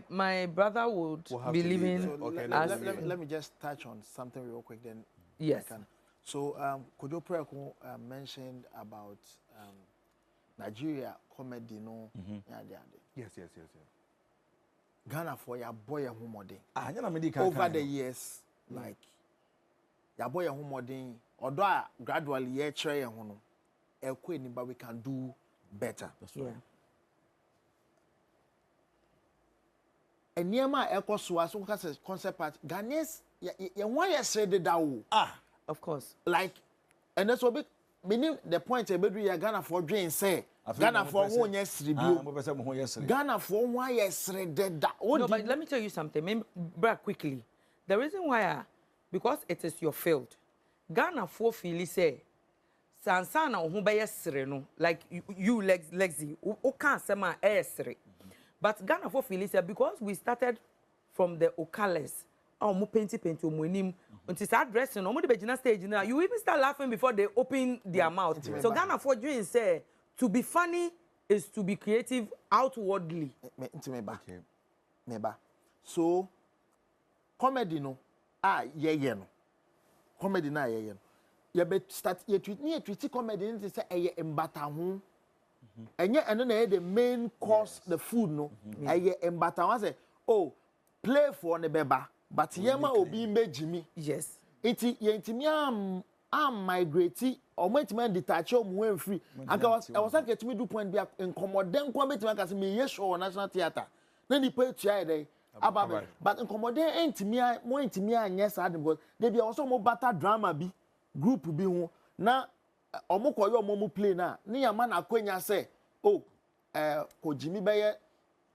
My brother would be living. So okay, let me just touch on something real quick then. Yes. So Kojo Preko mentioned about Nigeria comedy, no? Yes. Ghana for your boy and humode. Over Over the years, like your boy and humode, although gradually ye try and hono, but we can do better. That's right. And near my echo so as concept part, Ghanaians, why you said that? Of course. Like, and that's what meaning the point about you Ghana for dream say. Ghana for 1 year review. Ghana for 1 year that. No, but let me tell you something. Maybe back quickly. The reason why, because it is your field. Ghana for feel say, Sansana who by no, like you Lexi, who can't say my esre. But Ghana for feel say because we started from the Okales. Oh, mo painty omunim. Until start dressing, no mo the stage now. You even start laughing before they open their mouth. So Ghana for dream say to be funny is to be creative outwardly. Meba. So comedy no no. Comedy na no. You be start you treat comedy and say embata ho. And then the main course the food no. Embata ho say oh play for ne beba. But yema obi mejimi. Yes. Iti yentimi am migrate or mentiment detach or free. I was like to me do point be in commodem commitment as me yes show national theatre. Then he pay try about but in commodem ain't me more intimate and yes because they be also more better drama be group be ho na omoko yo momu play na ni ya man akwenya say oh ko Jimmy be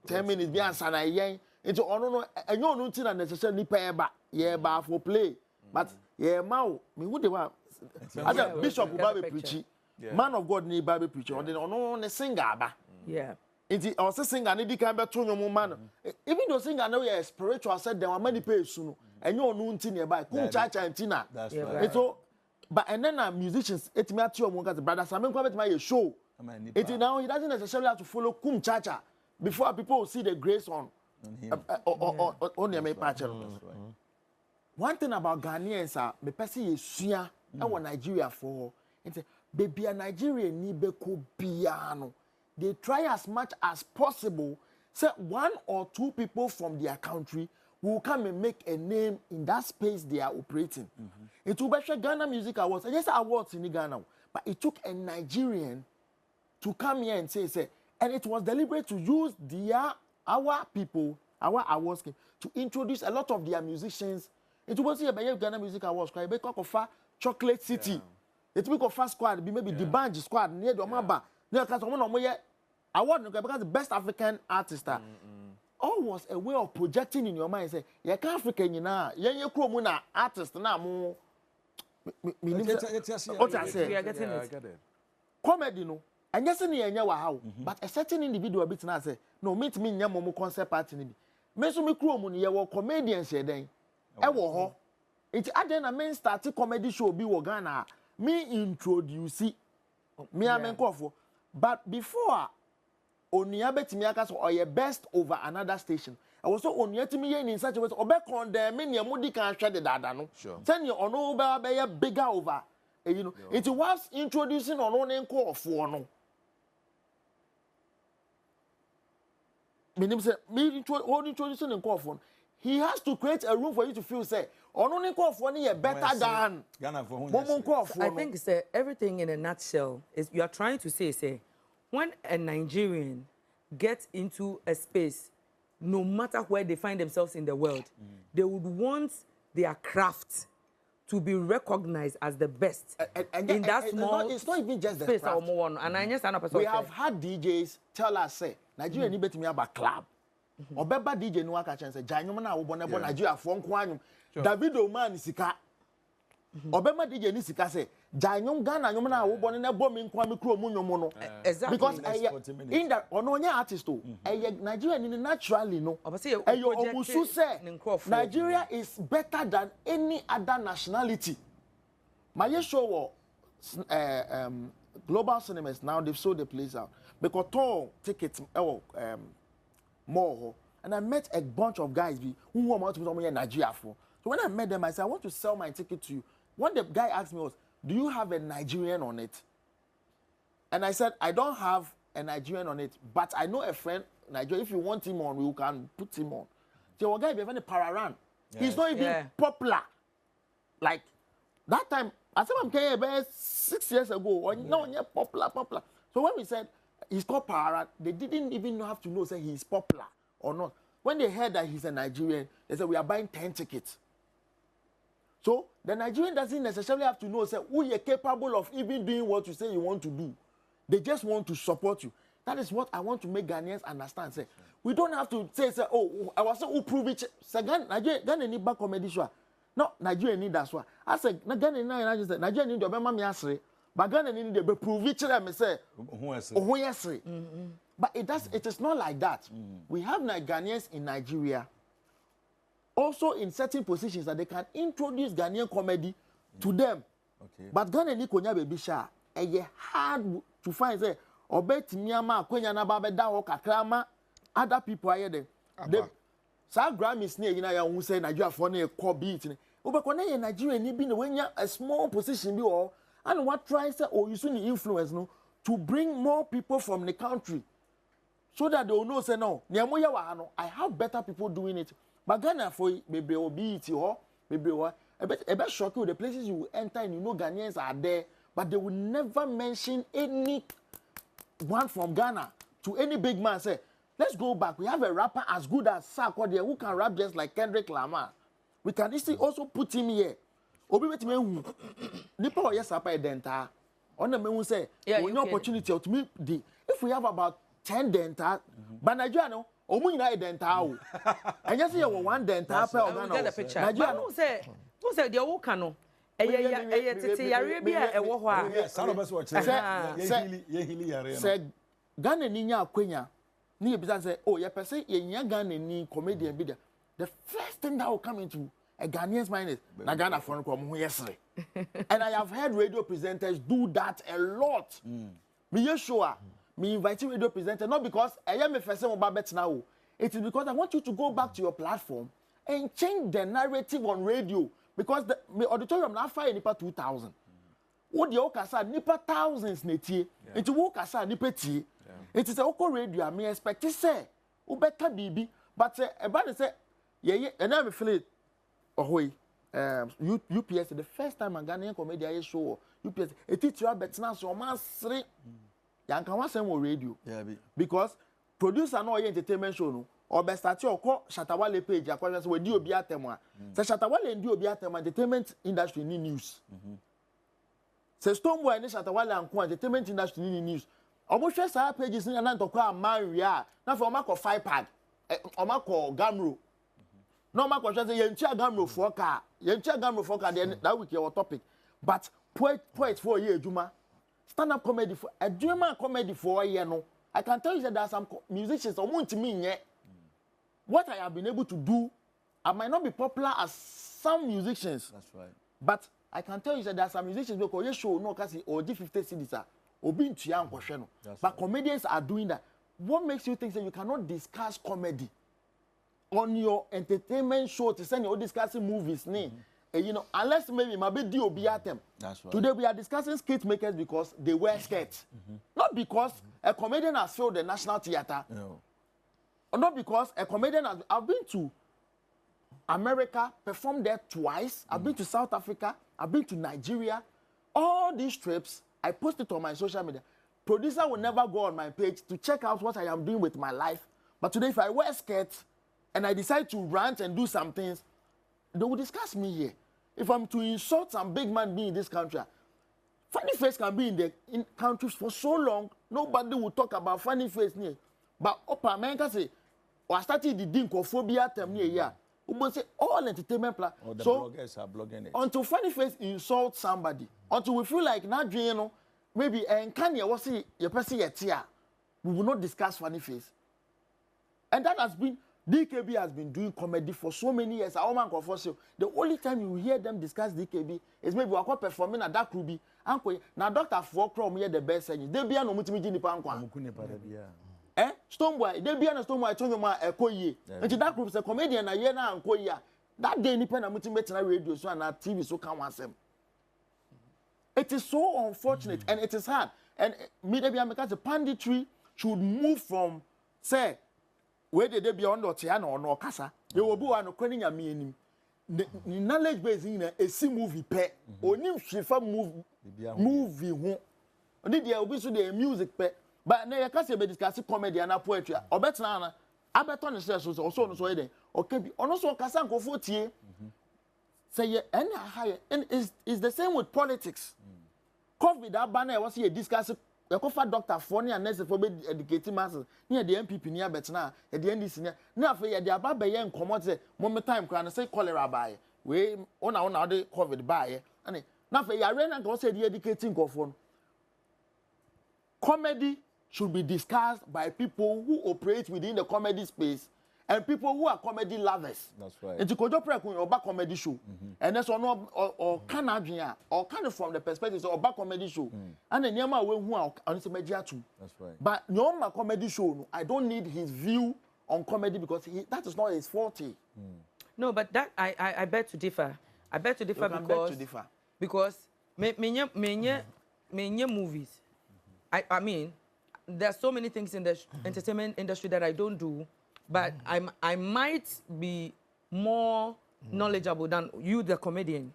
10 minutes be answer na yen into no enyo no nti na necessarily pay ba ye ba for play but ye ma me who dey wa ada bishop Bible preach man of God ni Bible preach on no ne singer ba yeah nti o se singer ni di kan be to nwom man even though singer no ye spiritual said dem amani pay su no enyo no nti ne ba kum chacha nti na so but and then musicians etimi ati o mo got brother Samen kwa betima ye show it now he doesn't necessarily have to follow kum chacha before people will see the grace on one thing about Ghanaians me person ye sua e wo Nigeria for nti baby a Nigeria ni be ko biano they try as much as possible say 1 or 2 people from their country will come and make a name in that space they are operating. It will be Ghana Music Awards. Yes, awards in Ghana, but it took a Nigerian to come here and say, and it was deliberate to use our people, our awards to introduce a lot of their musicians. It was here by Ghana Music Awards. Because of Chocolate City, it will go squad, maybe the band squad near the Omaba. Award because the best African artist. All was a way of projecting in your mind. Say, "You can African, you know, you cromuna artist na mo." What I say, we are getting it. Comedy no, and yes, ni enya wa how. But a certain individual bit na say, "No, meet me nya mo concept party ni bi." Me so me kromu ni ye wo comedians ye den. E wo ho. It aden na main start comedy show bi wo Ghana. Me introduce me amen kofo. But before Onua betimi aka so or best over another station. I was so Onua timi yen in such a way obe condemn me mudi kan hwe de dada no. Send your ono be bigger over. You know, it was introducing ono ne nkofo no. Meaning say me introducing nkofo. He has to create a room for you to feel say ono ne nkofo ne better than Ghana for nkofo. I think say everything in a nutshell is you are trying to say when a Nigerian gets into a space, no matter where they find themselves in the world, they would want their craft to be recognized as the best in that small it's not even just the space. craft. We have had DJs tell us, say, Nigeria ni betimi aba club. Obeba DJ no aka chance say, "Janyom na wo bo Nigeria fo nko anyum." David Oman sika. Obema DJ ni sika say, "Janyom Ghana nyom na wo bo ne bo me nko am kro mu nyom no." Exactly. Because in that ono nya artist o, Nigeria ni naturally no. Omusu say Nigeria is better than any other nationality. My show global cinemas now they've sold the place out because all tickets more and I met a bunch of guys who want to be Nigeria for. So when I met them, I said, I want to sell my ticket to you. What the guy asked me was, do you have a Nigerian on it? And I said, I don't have a Nigerian on it, but I know a friend, Nigeria. If you want him on, we can put him on. So a guy be having a pararan. He's not even popular. Like that time, I said I'm about 6 years ago. No, popular. So when we said he's called Pararan, they didn't even have to know say he's popular or not. When they heard that he's a Nigerian, they said we are buying 10 tickets. So the Nigerian doesn't necessarily have to know say who you're capable of even doing what you say you want to do. They just want to support you. That is what I want to make Ghanaians understand. Say we don't have to say oh I was who prove it. Say Ghana need back comedy show. No, Nigeria need that one. I said Nigeria need to be mammy asri. But Ghana need to prove it. Let me say who yes. But it is not like that. We have Ghanaians in Nigeria also in certain positions that they can introduce Ghanaian comedy to them. Okay. But Ghana ni konya baby sha. Hard to find say obet miama konya na ba da ho kakrama other people are there. Sa Grammys ni yina ya hu say Nigeria for na e call beat ni. Obekọ na ye Nigeria ni bi na wenya a small position bi o. And what try say oh you the influence no to bring more people from the country so that they will know say no I have better people doing it. But Ghana for maybe obi it or maybe what a bit shock you the places you will enter and you know Ghanaians are there, but they will never mention any one from Ghana to any big man. Say, let's go back. We have a rapper as good as Sarko there who can rap just like Kendrick Lamar. We can also put him here. Obi wait me nipa o yes apa denta. On the me say we no opportunity to me if we have about 10 denta, but Nigeria no omu nyina denta o. Anya say you one denta per Ghana. Nigeria no who say the wo kan no eye tete yare bia e wo ho a sa no be so che ye hili yare no. Say Ghana ni nya akwanya ni e bisa say oh ye person ye nya Ghana ni comedian bi there. The first thing that will come into a Ghanaian's mind is Ghana for yesterday. And I have heard radio presenters do that a lot. Me sure me inviting radio presenters not because I am a first about now. It is because I want you to go back to your platform and change the narrative on radio because the auditorium now fire nipa 2,000. What the okasa nipa thousands netie. It will okasa nipa tie. It is a oko radio. I me expect to say ubeka bibi, but about say yeah and I feel it. Ahoy, UPS, the first time a Ghanaian comedian show, UPS, a teacher betina so man sri. Yanka was saying radio. Yeah, because producer no entertainment show no. Or best start your call Shatawale page, according to do Obia Tema. Say Shatawale and do Obia Tema entertainment industry in news. Say Stonewall and Shatawale and entertainment industry in news. Almost just our pages in an to call Maria, not for Marco 5-pad, or Marco Gamro. No matter what say yentia gamro for car then that week your topic but poet for a year juma stand up comedy for a German comedy for a year no I can tell you that there are some musicians or want to mean yet what I have been able to do I might not be popular as some musicians. That's right. But I can tell you that there are some musicians because you show no kasi or 50 cedis or being too young question but comedians are doing that. What makes you think that you cannot discuss comedy on your entertainment show to send you discussing movies, you know, unless maybe maybe DOB at them. That's right. Today we are discussing skate makers because they wear skirts, not because a comedian has filled the National Theatre, or not because a comedian has. I've been to America, performed there twice. I've been to South Africa. I've been to Nigeria. All these trips, I post it on my social media. Producer will never go on my page to check out what I am doing with my life. But today, if I wear skirts and I decide to rant and do some things, they will discuss me here. If I'm to insult some big man being in this country, Funny Face can be in the countries for so long, nobody will talk about Funny Face. But Opa America say, or started the dinkophobia term here. We say all entertainment platforms. So bloggers are blogging it. Until Funny Face insult somebody, until we feel like now, you know, maybe and can you see your person yet here, we will not discuss Funny Face. And that has been DKB has been doing comedy for so many years. The only time you hear them discuss DKB is maybe we are performing at that Ruby. Now Dr. Fokrom here the best saying. They be no multi-media. Eh? Stoneboy, they be on Stoneboy told me a koye. And that group is a comedian, a year now and koya. That day, independent mutimate radio so and TV so can once them. It is so unfortunate and it is hard. And media because the panditry should move from say where they be on Tiana or no Casa. You will be on a craning a meaning. The knowledge base in a see movie pay or new shifa movie won't. Only there will be so the music pay. But now you can't say discuss comedy and poetry. Or better, I bet on the sales also on Sweden. Or can be also Casan go 40. Say, and higher. And it's the same with politics. COVID, that banner was here discussing. The coffee doctor funny and necessary for educating masses near the MPP near Betna at the end this year. Now, for the above by young commodity, moment time can say cholera by. We on the COVID by. And now for your rent and go say the educating phone. Comedy should be discussed by people who operate within the comedy space and people who are comedy lovers. That's right. And to go to a back comedy show. And that's or Canadian or kind of from the perspective of back comedy show. And then Yama who are on the media too. That's right. But no comedy show, I don't need his view on comedy because that is not his forte. No, but that I beg to differ. I beg to differ because many movies. I mean, there are so many things in the entertainment industry that I don't do. But I might be more knowledgeable than you, the comedian.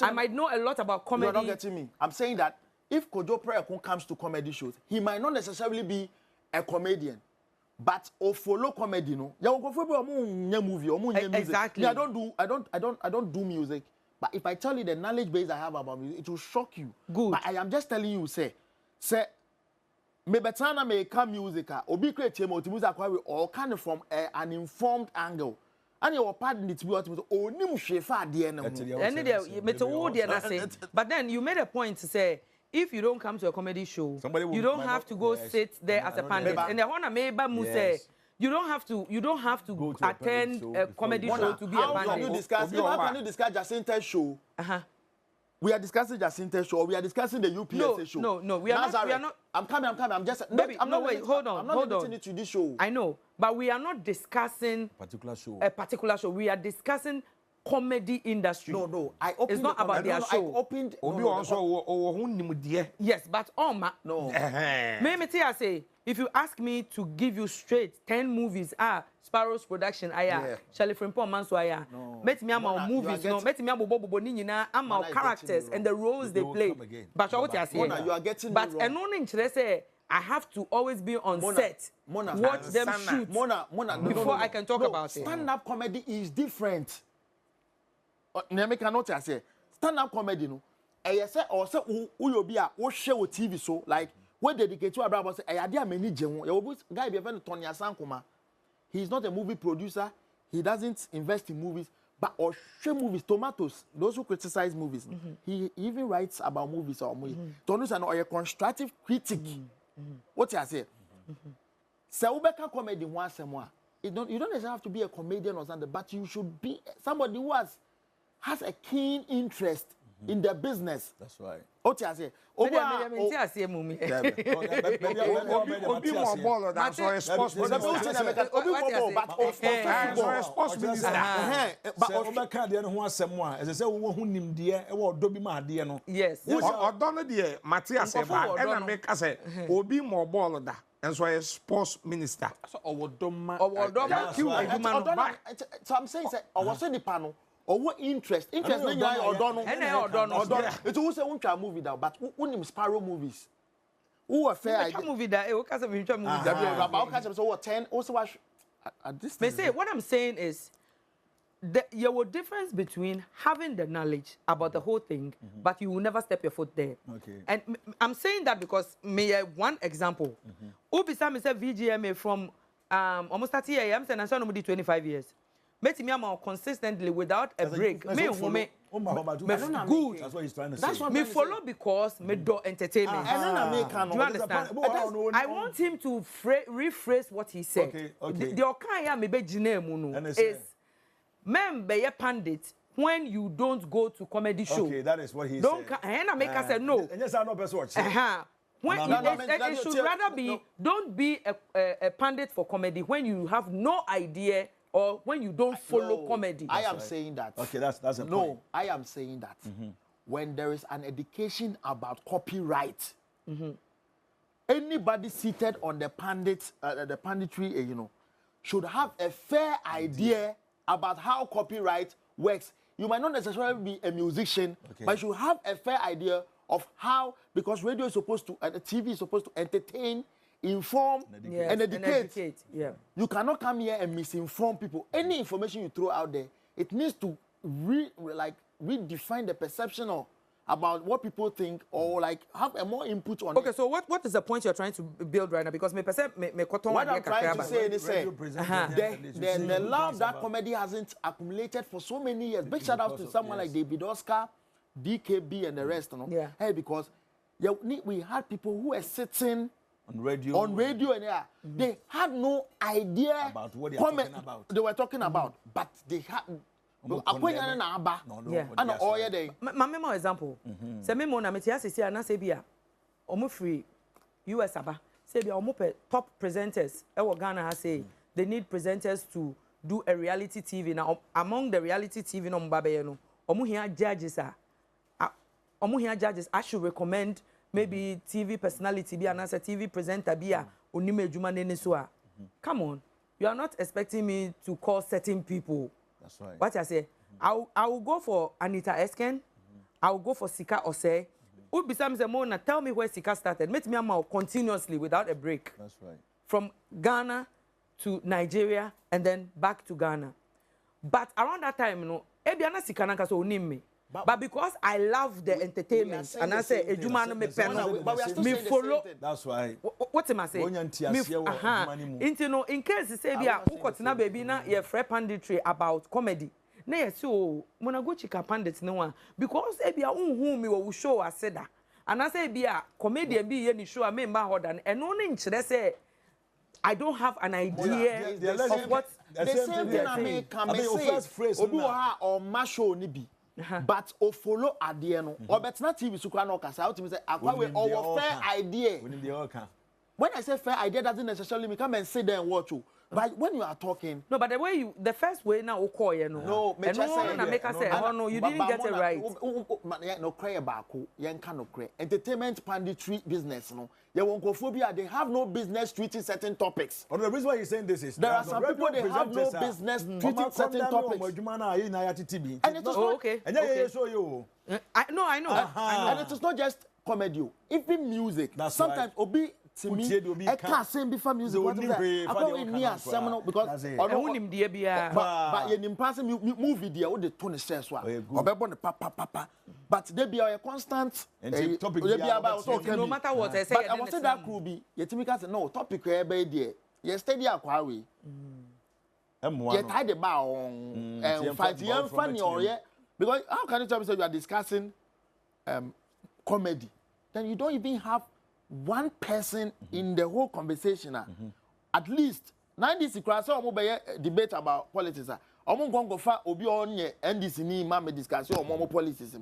I might know a lot about comedy. You're not getting me. I'm saying that if Kojo Preko comes to comedy shows, he might not necessarily be a comedian, but follow comedy. No, exactly. I don't do music. But if I tell you the knowledge base I have about music, it will shock you. Good. But I am just telling you, say. Me betana me come music obi create music or kind of from an informed angle and your partner to be what onim hwefa de na but then you made a point to say if you don't come to a comedy show you don't have to go sit there as a pundit and the one meba mu say you don't have to attend a comedy show to be a pundit. How can you discuss Jacinta's show? We are discussing Jacinta's show. We are discussing the UPSA show. No, we are not. I'm coming. I'm just. Wait, hold on. I'm not limiting it to this show. I know, but we are not discussing a particular show. We are discussing comedy industry. No. I opened. It's not about their show. I opened. Yes, but no. Maybe I say if you ask me to give you straight 10 movies, Sparrow's production, Shelley Frimpong Manso, met me about movies, no, met me about Bobo Nina, about characters and the roles they play. But what I say, you are getting but and no interest say I have to always be on set, watch them shoot, before I can talk about it. Stand-up comedy is different. Name cannot say stand-up comedy, no. I say or say who you be a or share with TV so like. What dedicate to Abraham say, I idea many guy be a friend Tony Asankuma. He's not a movie producer. He doesn't invest in movies, but or show movies, tomatoes. Those who criticize movies, he even writes about movies or movie. Tony or a constructive critic. What I say? So Ubeka comedy once and more. You don't necessarily have to be a comedian or something, but you should be somebody who has a keen interest in the business. That's right. What I say? Obi more ball than so a sports minister. But Obeka de no ho asem a, say wo hu nim de e wo do bi ma de no. Yes. Odono de Matthias Eba e na make say obi more ball da. And so a sports minister. So Owodoma Q so I'm saying say Owoso the panel or what interest na nya odono it who say won movie that but won Sparrow movies who are fair movie that e o ka say movie that about catch so what 10 also watch at this may say what I'm saying is there was difference between having the knowledge about the whole thing but you will never step your foot there. Okay. And I'm saying that because one example Ubisa me say VGMA from almost 30 years I'm saying I'm 25 years. Make me consistently without a break. Me good. That's what he's trying to say. That's what me follow because me do entertainment. Do you understand? I want him to rephrase what he said. Okay. The okaya me be jine is men be a pandit when you don't go to comedy show. Okay, that is what he don't said. Don't make us say no. And yes, I know best watch. When it should rather be, don't be a pundit for comedy when you have no idea or when you don't follow comedy. I am saying that. Okay, that's a point. No, I am saying that when there is an education about copyright, anybody seated on the punditry, should have a fair idea about how copyright works. You might not necessarily be a musician, but you have a fair idea of how, because radio is supposed to, TV is supposed to entertain, inform, and educate. Yeah. You cannot come here and misinform people. Any information you throw out there, it needs to redefine the perception of about what people think, or like have a more input on Okay, it. so what is the point you're trying to build right now? Because me perceive me what I'm trying to say is the love that comedy hasn't accumulated for so many years. Big shout out to someone like David Oscar, DKB, and the rest. Hey, because we had people who were sitting on radio and they had no idea about what they were talking about. But they had. My example. Say me mo na me tia sisi ana say bia omo free US aba say bia omo pe top presenters e wo Ghana ha say they need presenters to do a reality TV. Now among the reality TV no mba be no omo hia judges I should recommend maybe TV personality bi ana say TV presenter bia onima ejuma ne so a. Come on, you are not expecting me to call certain people. That's right. What I say, I will go for Anita Esken. I will go for Sika Osei. Ubisam Zemona, tell me where Sika started. Make me a continuously without a break. That's right. From Ghana to Nigeria and then back to Ghana. But around that time, Ebiana Sika Nanka so unim me. But because I love the entertainment, and I say, Ejumano me pen, me follow. That's right. What am I saying? In case you say, "Ukotina baby na ye free panditry about comedy." Na ye so, mona go chika pandit no one because ebia unhu me wo show aseda. And I say ebia comedian be ye ni show a member hodan. And no nchire say I don't have an idea of what the same thing I mean. First phrase, Obi wa or masho ni bi. But o follow idea no or better not TV sukra no kasa how to say akwa our fair idea. When I say fair idea doesn't necessarily mean come and sit there and watch you. But when you are talking, no, but the first way now call you no, and no make us say oh no you didn't get it right. No cry about no cry entertainment panditry business no. They have no business treating certain topics. The reason why you're saying this is there are some people they have no business treating certain topics. And it is okay. And I know. And it is not just comedy, even music. Sometimes Obi to me, I can't sing before music. I go in near seminal because but in passing movie there, all the tone says what. But they be a constant topic. No matter what I say, but I was saying that could be. Yet me can say no topic where be there. Yesterday akwawe. You tie the bar on and fight you funny or yeah. Because how can you tell me you are discussing comedy? Then you don't even have one person in the whole conversation. At least 90s class or debate about politics. Obi on NDC ni mama discussion or more politics.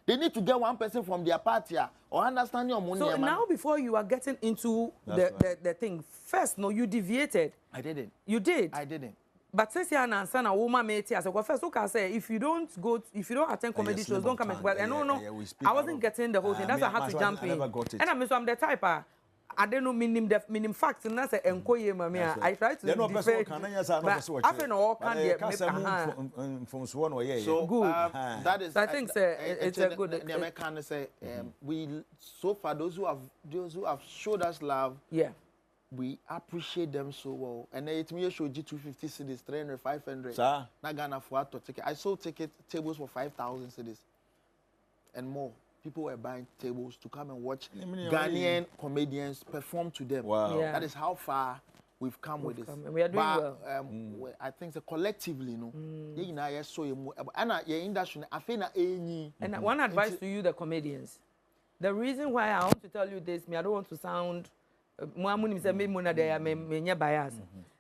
They need to get one person from their party or understanding your money. So now before you are getting into the thing, first no you deviated. I didn't. You did. I didn't. But since you are an a woman mate, as a first look, I say if you don't attend comedy shows, don't come and well. And no, I wasn't getting the whole thing. That's why I had to jump in. And I'm the type I don't know meaning facts and that's enkoye mami. I try to defend. After all, so good. That is. I think it's a good. The Americans say we so far those who have showed us love. Yeah. We appreciate them so well. And it me show G250 cedis, 300, 500. Sir. Na Ghana for ticket. I sold tables for 5,000 cedis and more. People were buying tables to come and watch Ghanaian comedians perform to them. Wow. Yeah. That is how far we've come with this. We are doing well. I think so collectively, and your industry, I feel and one advice to you, the comedians. The reason why I want to tell you this, I don't want to sound bias.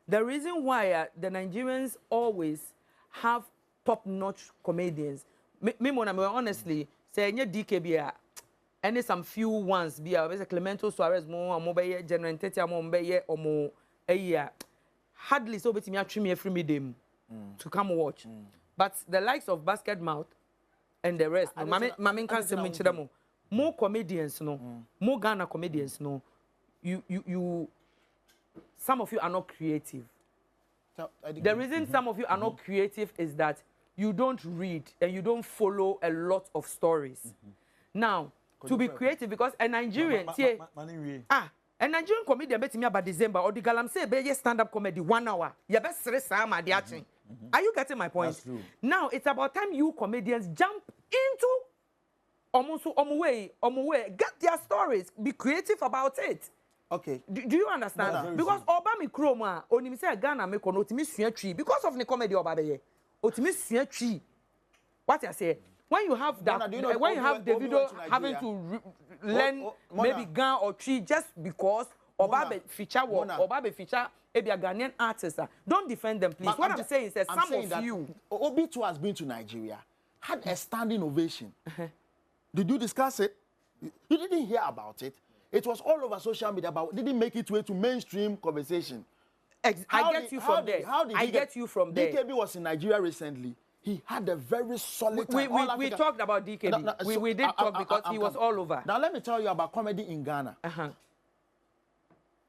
The reason why the Nigerians always have top-notch comedians, honestly, say DKB, any some few ones be a Clemento Suarez mo mobile general entity mo be or mo a year. Hardly so between me trim every medium to come watch. But the likes of Basket Mouth and the rest, Mami can say more comedians, no, more Ghana comedians, no. You some of you are not creative. The reason some of you are not creative is that you don't read and you don't follow a lot of stories. Now, to be creative, because a Nigerian, a Nigerian comedian bet me about December or the Galam say be stand-up comedy 1 hour. You best Are you getting my point? That's true. Now it's about time you comedians jump into almost way, get their stories, be creative about it. Okay. Do you understand? Because Obama Kroma, only say Ghana make on optimism tree because of the comedy Obama. Optimism tree. What I say? When you have that, when you have Davido having to learn maybe Ghana or tree just because Obama feature work, Obama feature a Ghanaian artist, don't defend them, please. But what I'm saying is that some of you, Obi2 has been to Nigeria, had a standing ovation. Did you discuss it? You didn't hear about it. It was all over social media, but didn't make it way to mainstream conversation. I get you from there. I get you from there. DKB was in Nigeria recently. He had a very solid time. We talked about DKB. We did talk because he was all over. Now let me tell you about comedy in Ghana.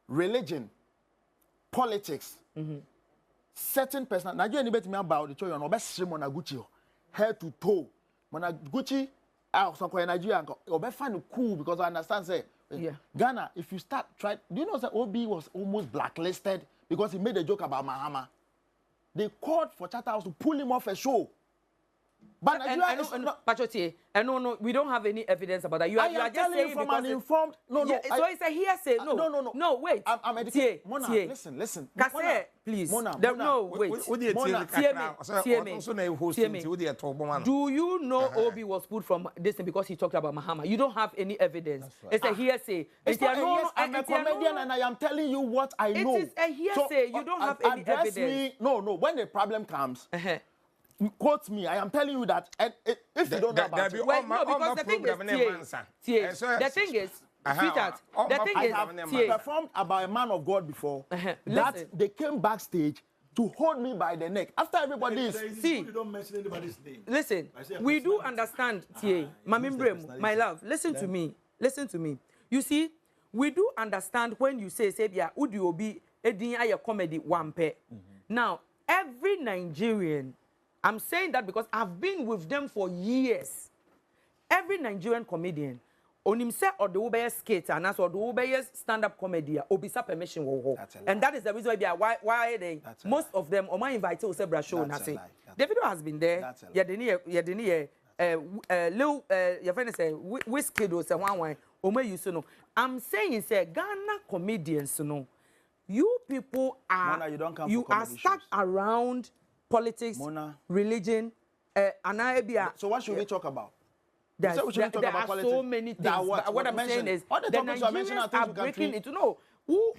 Religion, politics, certain person. Nigeria ni me about the choyo no be shimo na Gucci head to toe. Mana Gucci so ko Nigeria o be find cool because I understand say Ghana, if you start try, do you know that Obi was almost blacklisted because he made a joke about Mahama? They called for Charterhouse to pull him off a show. But Nigeria no, we don't have any evidence about that. You are just saying from because an informed. No. So it's a hearsay. No, wait. I'm educated. Mona, listen. Kase, please. Mona, wait. Do you know Obi was put from this thing because he talked about Mahama? You don't have any evidence. Right. It's a hearsay. I'm a comedian and I am telling you what I know. It is a hearsay. You don't have any evidence. No. When the problem comes. Quote me. I am telling you that if you don't know about it. Well, no, because the thing is, sweetheart, the thing is, I have performed about a man of God before. That they came backstage to hold me by the neck. After everybody is... See, you don't mention anybody's name. Listen, we do understand, my love, listen to me. You see, we do understand when you say, would you be a comedy wampe? Now, every Nigerian, I'm saying that because I've been with them for years. Every Nigerian comedian, on himself or the Uber skater, and or the Uber stand-up comedy, obisa permission WOHO. And that is the reason why they most of them or my invite to Sebra show and say Davido has been there. Your friend say whiskey do say one you know. I'm saying say Ghana comedians, you people are Mona, you are stuck around politics, Mona, religion, so what should we talk about? There are so many things. What I'm saying is, the Nigerians are breaking it. No, you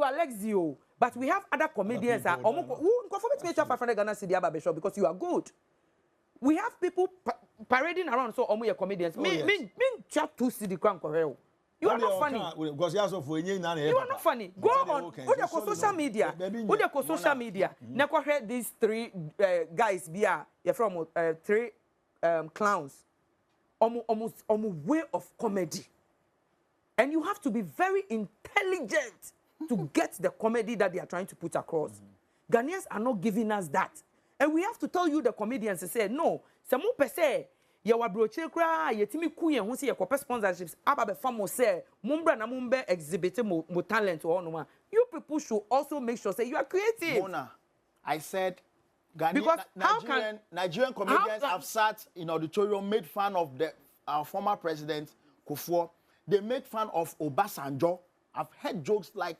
are Alexio, but we have other comedians. Because you are good. We have people parading around, so you're comedians. Chat to see the crown. You are not funny. You are not funny. Go on. Social media. Social media. Never heard these three guys be from three clowns. Almost way of comedy. And you have to be very intelligent to get the comedy that they are trying to put across. Ghanaians are not giving us that. And we have to tell you, the comedians, to say, no, some per se, you are broche cry, you timi kuyen, who see your sponsorships, ababe famo say, mumbra na mumbe exhibiting mo talent or Onua. You people should also make sure say you are creative. Mona, I said, Nigerian comedians have sat in auditorium, made fun of our former president, Kufuor. They make fun of Obasanjo. I've heard jokes like,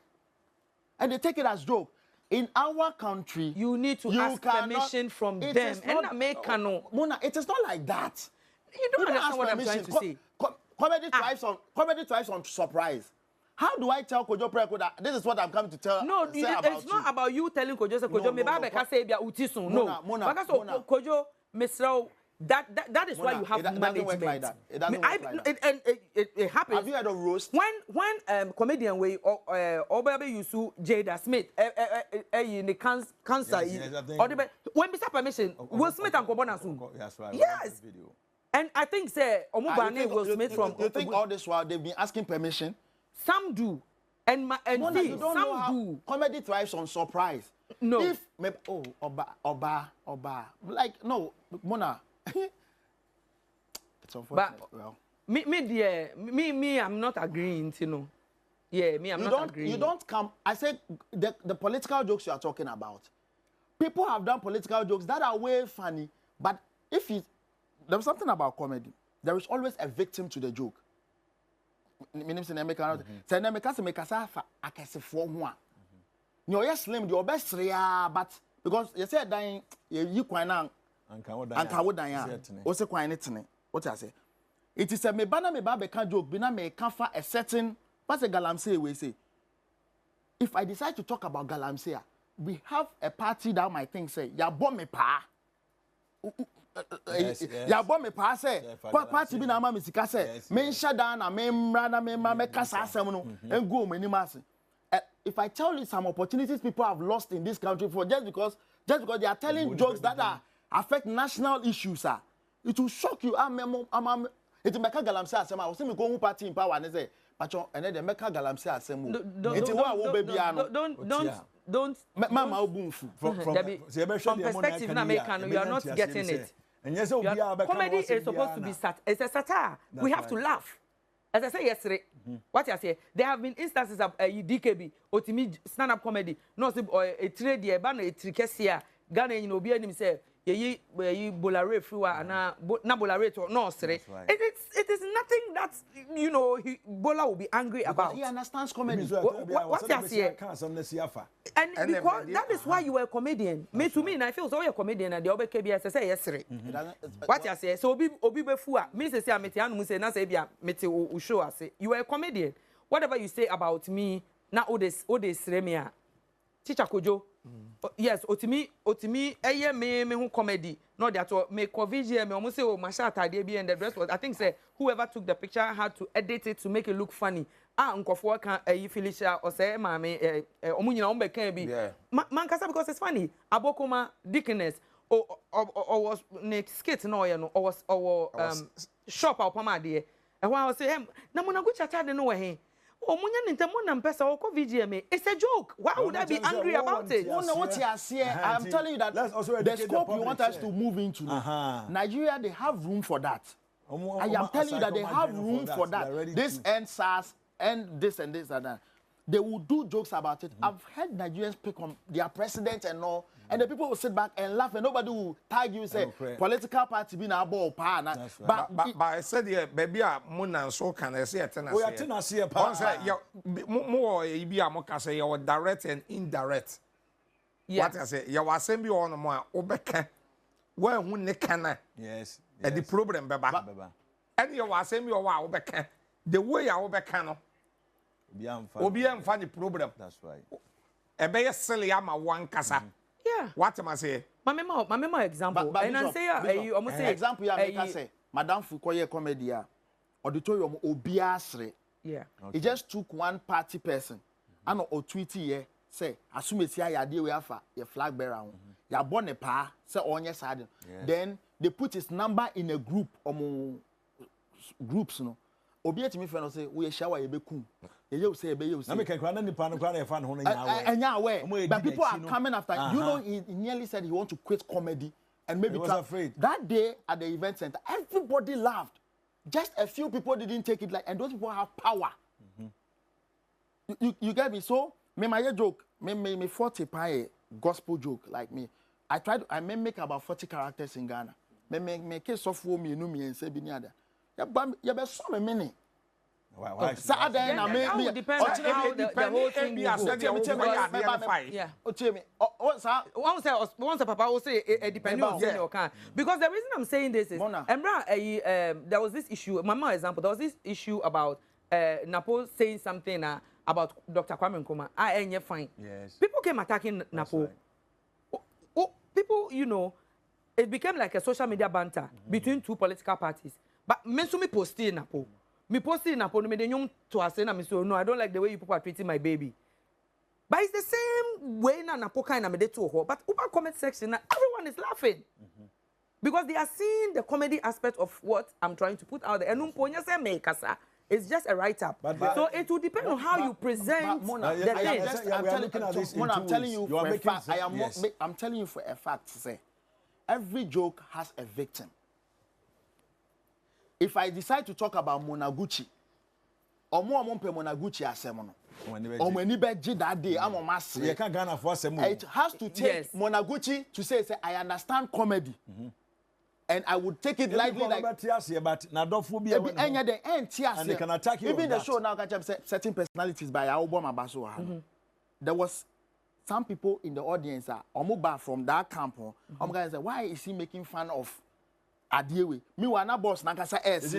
and they take it as joke. In our country, you need to ask permission from them. Mona, it is not like that. You don't understand what I'm trying to say. Comedy thrives on surprise. How do I tell Kojo Preko that this is what I'm coming to tell? No, it's not about you telling Kojo. Kojo, me ba beka say bia utisun. No, because Kojo Misrao That is why Mona, you have it doesn't management. work like that. It doesn't work like that. It happens. Have you heard of roast? When comedian we Obabe Yusu Jada Smith in the cancer or the when Mr. Permission Will Smith and Kobona soon. That's right. Yes. And I think say Omubane Will Smith from you think all this while they've been asking permission? some do. And Mona, see, you don't know some how do. comedy thrives on surprise. No. If Oba, like no, Mona. It's unfortunate. But well, me, I'm not agreeing, you know. Yeah, me, I'm not agreeing. You don't come. I said the political jokes you are talking about. People have done political jokes that are way funny, but if you there's something about comedy, there is always a victim to the joke. Meaning, say Nemeka say make safa akesefo ho a. You're slim, your best but because you said dying you kwan na anka wo dan ya. O se kwan ne tene. What I say? It is a me ba be joke, be na me can fa a certain what's a galamsey we say. If I decide to talk about galamsey, we have a party that might think say ya bomb me pa. Ya bomb me pa say party bi na ma misika say me nsha dan na me mra na me ma me kasa asem no engu o mani ase. If I tell you some opportunities people have lost in this country for just because they are telling jokes that affect national issues, it will shock you. It make a galamsey asem. I was saying me go party in power and say, "Pacho, and then make a galamsey asem." Don't. Mama obunfu. From perspective, na make you are not getting it. Comedy is supposed to be it's a satire. We have to laugh. As I said yesterday, what I say, there have been instances of DKB, Otimi stand-up comedy, no, a trade, a banner, a tricasia, Ghanaian, Obianim say, ye bolare frua, na bolare to no, sir. It is nothing that, you know, Bola will be angry about. He understands comedy. What I say? And because that is why you were a comedian. Me to me, and I feel so you're a comedian, and the other KBS say yesterday. What I say? So Obi Befua, me say I'm Metian, say na say bia Meti show us. You were a comedian. Whatever you say about me, na Odes Remia. Teacher Kojo. Yes, Otimi, me who comedy. Not that all me covidia me almost say oh Mashata DB and the rest was I think say whoever took the picture had to edit it to make it look funny. Nkofo kan Felicia or say mama omunyina ombe kan bi. Man kasa because it's funny. Abokoma Dickiness or was next skit no you know or was shop out pama there. And when I was say na mona go chacha de no we oh, it's a joke. Why would I be angry about it? I'm telling you that the scope you want us to move into. Nigeria, they have room for that. I am telling you that they have room for that. This and SARS and this and that. They will do jokes about it. I've heard Nigerians pick on their president and all, and the people will sit back and laugh, and nobody will tag you say political party being a ball pan. But I said yeah, baby, Mona so can I say it? Oh, yeah, Tennessee. More be a mock say you direct and indirect. What I say, you was send me on more obeka. Where who ne can yes, and the problem, Baba. And you was send me wow obeka. The way I obeka. Obi am funny problem. That's right. E be silly am one kasa. Yeah. What am I say? My example. And I say you almost say example ya make say Madam Fukoye comedy ya. Auditorium obi asre. Yeah. He just took one party person. And o tweet here say asumesi ya de we afa your flag bearer. Ya born pa say onye sad. Then they put his number in a group groups no. Obi etimi friend say we shower ye bekum. You say, but people are coming after. You know, he nearly said he want to quit comedy and maybe he was afraid. That day at the event center, everybody laughed. Just a few people didn't take it like, and those people have power. You get me? So, me my joke, me 40 pie gospel joke like me. I may make about 40 characters in Ghana. Me case of for me, no me and say be near there. You be so many. Why? Saturday and I may depend on how the whole thing once a papa will say it depends on your can. Because the reason I'm saying this is there was this issue, Mama example, there was this issue about Napo saying something about Dr. Kwame Nkrumah. Ain't fine. Yes. People came attacking Napo. Right. People, you know, it became like a social media banter between two political parties. But me so me posting na po. Me posting na po no me de nyom to ase na me so no, I don't like the way you people are treating my baby. But it's the same way na po kind na me de to ho. But over comment section na everyone is laughing. Because they are seeing the comedy aspect of what I'm trying to put out there. And it's just a write-up. So it will depend on how you present the thing. I'm telling you for a fact. I'm telling you for a fact. Say, every joke has a victim. If I decide to talk about Monaguchi, or more Monaguchi asemono, or when that day, I'm a mass. It has to take Monaguchi to say, I understand comedy. And I would take it lightly, like and they can attack you. Even the show now catch up certain personalities by Obama Baso. There was some people in the audience Omuba from that camp. Guys said, why is he making fun of Adiewe? Me wana boss nakasa S.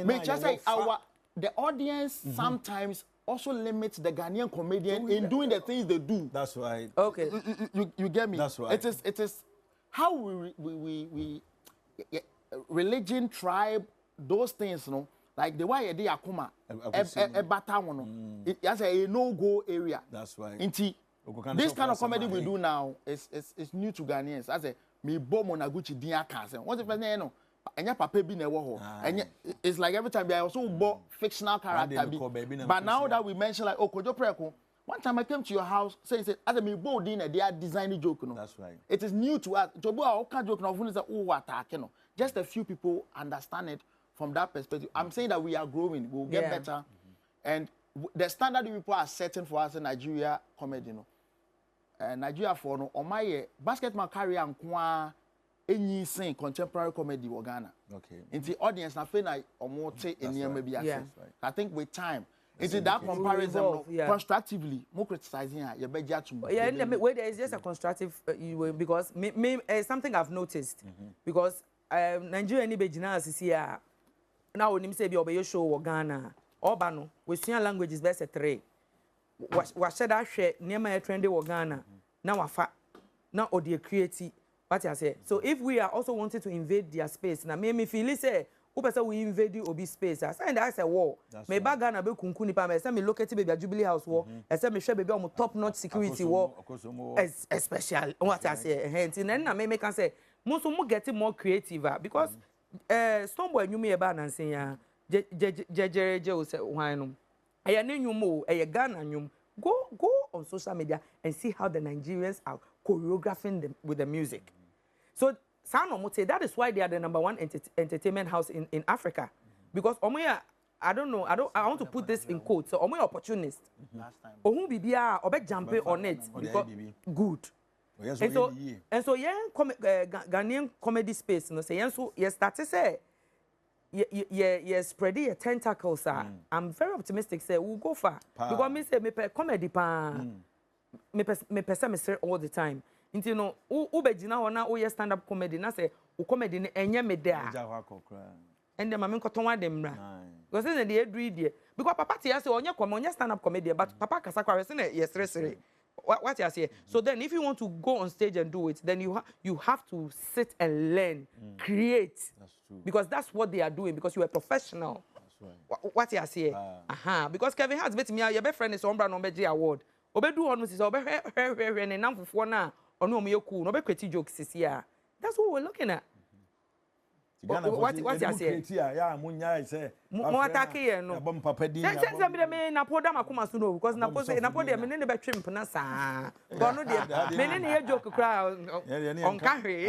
Make just say the audience sometimes also limits the Ghanaian comedian in doing the things they do. That's right. Okay, you get me. That's right. It is. How we religion, tribe, those things, you know, like the way they akuma, a batamono, it's a no-go area. That's right. This kind of comedy we do now is new to Ghanaians. I say, me bo Monaguchi diya kase. What's the first no? Enya papa bi na WOHO. Enya it's like every time I also bo fictional character. But now that we mention like Kojo Preko. One time I came to your house, say, as a me bold in they are designing joke. No? That's right. It is new to us. To bo all kind joke no attack, you know. Just a few people understand it from that perspective. I'm saying that we are growing, we'll get better. And the standard people are setting for us in Nigeria comedy, you know. Nigeria for no on my basketball career and kwa any sing contemporary comedy in Ghana. Okay. In the audience na feel like omote any maybe access. I think with time it's that comparison constructively, more criticizing your budget to where there is just a constructive because something I've noticed because Nigeria ni bejina asisi ya now onim say bi obeyo show wo Ghana obano we sua languages best 3 wa sheda hwe niam ya trendy wo Ghana na wafa na odi create what I say. So if we are also wanting to invade their space na me feel say we invade obi space. I say that's a war. Me ba Ghana be kunku nipa me say me locate baby Jubilee House war. I say me share baby on top notch security war. Especially what I say. Hence then na me can say most mo get more creative because Stoneboy nyumi e ba na nsen ya jejereje o say hwan no. Aya ne nyumo e Ghana nyum. Go on social media and see how the Nigerians are choreographing them with the music. So that is why they are the #1 entertainment house in Africa. Because I don't know, I want to put this in quotes. So omo opportunist. Ohun bibia obe jump on it because good. And so Ghanaian comedy space, you know, say so start to say spread your tentacles. I'm very optimistic say we'll go far. Because me say me comedy me person all the time. You know, ubejina wana o stand up comedy na say o comedy ne enye me there. And the mama nkotonwa dem ra. Because say dey do there. Because papa tia say onye stand up comedy but papa kasa kwa say yes resere. What you say? So then if you want to go on stage and do it, then you have to sit and learn, create. That's true. Because that's what they are doing because you are professional. That's right. What you say? Because Kevin Hart's bet me your best friend is Ombra no G award. Obedu onu say obe ne namfofo na ono mo yeku no be kweti jokes sia. That's what we're looking at. What you say? Yeah, munya say. Mo attack here no. Bom papa din. Say me na poda makoma so no because na poda me ne be twimp na sa. Go no dey. Me ne joke kra on carry.